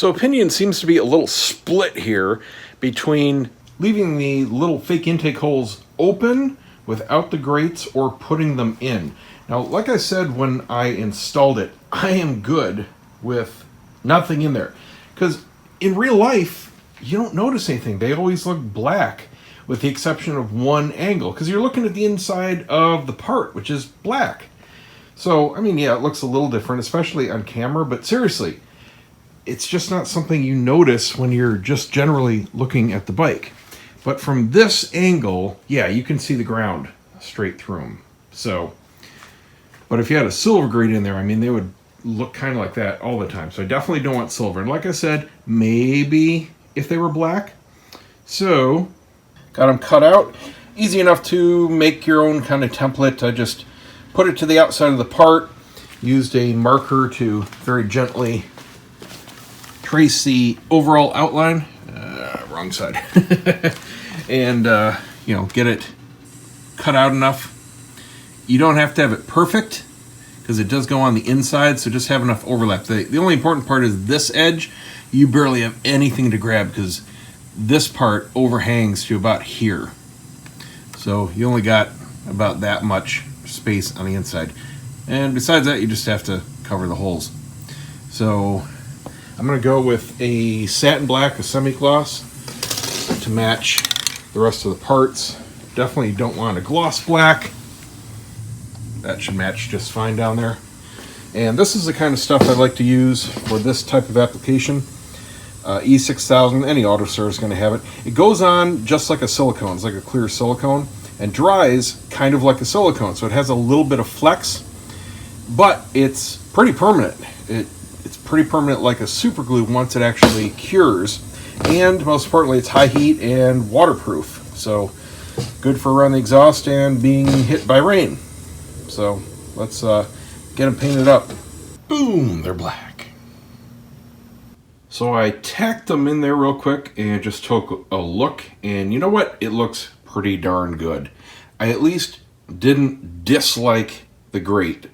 So opinion seems to be a little split here between leaving the little fake intake holes open without the grates or putting them in. Now, like I said when I installed it, I am good with nothing in there. Because in real life, you don't notice anything. They always look black, with the exception of one angle, because you're looking at the inside of the part, which is black. So, I mean, yeah, it looks a little different, especially on camera, but seriously, it's just not something you notice when you're just generally looking at the bike. But from this angle, yeah, you can see the ground straight through them. So, but if you had a silver grate in there, I mean, they would look kind of like that all the time. So I definitely don't want silver. And like I said, maybe if they were black. So, got them cut out. Easy enough to make your own kind of template. I just put it to the outside of the part, used a marker to very gently trace the overall outline, wrong side, and you know, get it cut out enough. You don't have to have it perfect because it does go on the inside, so just have enough overlap. The only important part is this edge. You barely have anything to grab because this part overhangs to about here. So you only got about that much space on the inside. And besides that, you just have to cover the holes. So I'm going to go with a satin black, a semi-gloss, to match the rest of the parts. Definitely don't want a gloss black. That should match just fine down there. And this is the kind of stuff I like to use for this type of application. E6000, any auto store is going to have it. It goes on just like a silicone. It's like a clear silicone, and dries kind of like a silicone. So it has a little bit of flex, but it's pretty permanent. It's pretty permanent like a super glue once it actually cures. And most importantly, it's high heat and waterproof. So good for around the exhaust and being hit by rain. So let's get them painted up. Boom, they're black. So I tacked them in there real quick and just took a look, and you know what? It looks pretty darn good. I at least didn't dislike the grate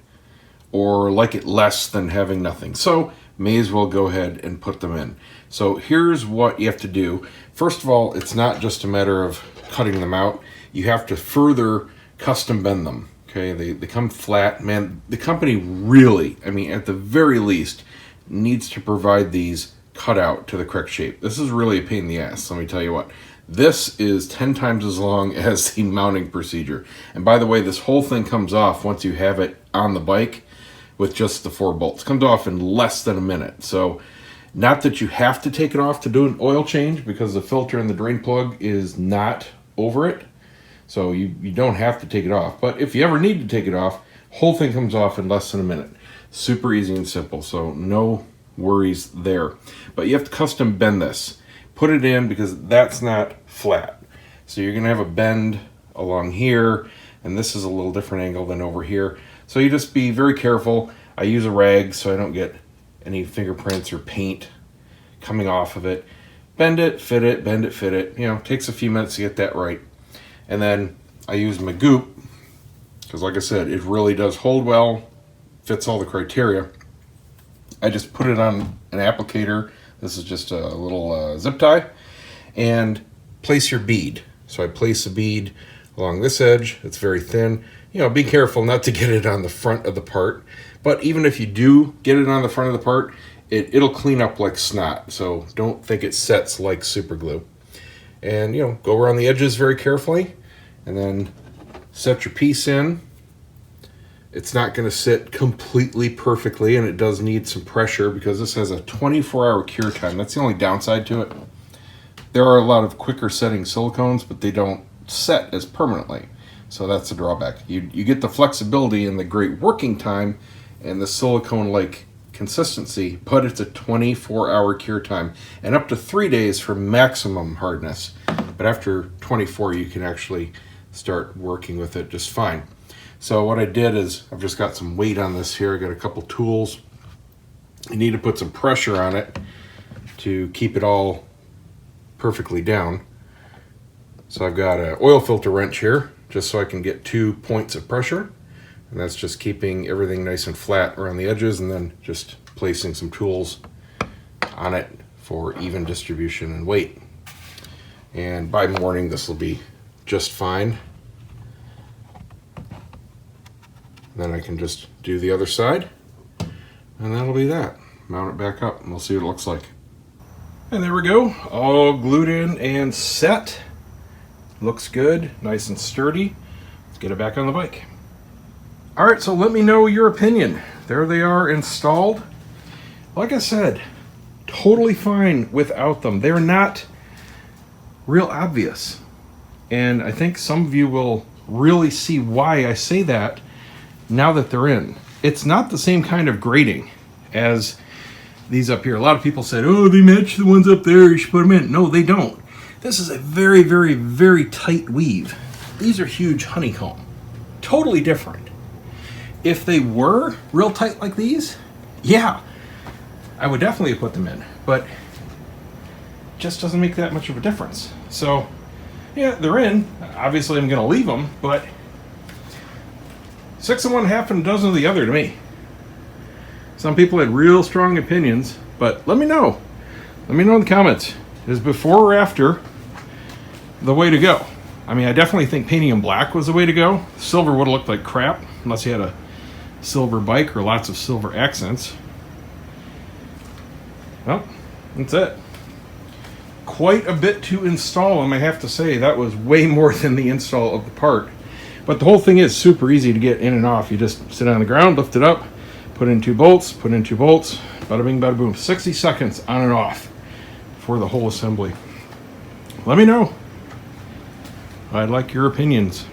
or like it less than having nothing. So may as well go ahead and put them in. So here's what you have to do. First of all, it's not just a matter of cutting them out. You have to further custom bend them. Okay, they come flat. Man, the company really, I mean, at the very least, needs to provide these cut out to the correct shape. This is really a pain in the ass, let me tell you what. This is 10 times as long as the mounting procedure. And by the way, this whole thing comes off once you have it on the bike with just the 4 bolts. It comes off in less than a minute. So not that you have to take it off to do an oil change, because the filter and the drain plug is not over it. So you don't have to take it off. But if you ever need to take it off, whole thing comes off in less than a minute. Super easy and simple. So no worries there. But you have to custom bend this. Put it in because that's not flat. So you're going to have a bend along here, and this is a little different angle than over here. So you just be very careful. I use a rag so I don't get any fingerprints or paint coming off of it. Bend it, fit it, bend it, fit it. You know, it takes a few minutes to get that right. And then I use my goop because, like I said, it really does hold well, fits all the criteria. I just put it on an applicator. This is just a little zip tie, and place your bead. So I place a bead along this edge. It's very thin. You know, be careful not to get it on the front of the part. But even if you do get it on the front of the part, it'll clean up like snot. So don't think it sets like super glue. And, you know, go around the edges very carefully, and then set your piece in. It's not going to sit completely perfectly, and it does need some pressure because this has a 24-hour cure time. That's the only downside to it. There are a lot of quicker setting silicones, but they don't set as permanently. So that's the drawback. You get the flexibility and the great working time and the silicone-like consistency, but it's a 24-hour cure time and up to 3 days for maximum hardness. But after 24, you can actually start working with it just fine. So what I did is I've just got some weight on this here. I got a couple tools. You need to put some pressure on it to keep it all perfectly down. So I've got an oil filter wrench here just so I can get 2 points of pressure. And that's just keeping everything nice and flat around the edges, and then just placing some tools on it for even distribution and weight. And by morning, this will be just fine. Then I can just do the other side, and that'll be that. Mount it back up, and we'll see what it looks like. And there we go, all glued in and set. Looks good, nice and sturdy. Let's get it back on the bike. All right, so let me know your opinion. There they are installed. Like I said, totally fine without them. They're not real obvious. And I think some of you will really see why I say that now that they're in. It's not the same kind of grating as these up here. A lot of people said, oh, they match the ones up there, you should put them in. No, they don't. This is a very, very, very tight weave. These are huge honeycomb. Totally different. If they were real tight like these, yeah, I would definitely put them in, but it just doesn't make that much of a difference. So, yeah, they're in. Obviously, I'm going to leave them, but 6 of one, half and a dozen of the other to me. Some people had real strong opinions, but let me know. Let me know in the comments. Is before or after the way to go? I mean, I definitely think painting them black was the way to go. Silver would have looked like crap, unless you had a silver bike or lots of silver accents. Well, that's it. Quite a bit to install them, I have to say. That was way more than the install of the part. But the whole thing is super easy to get in and off. You just sit on the ground, lift it up, put in 2 bolts, put in 2 bolts, bada bing, bada boom. 60 seconds on and off for the whole assembly. Let me know. I'd like your opinions.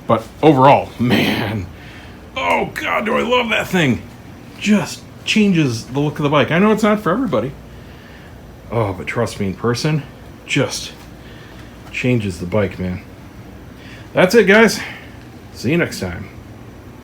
But overall, man, oh God, do I love that thing. Just changes the look of the bike. I know it's not for everybody. Oh, but trust me, in person, just changes the bike, man. That's it, guys. See you next time.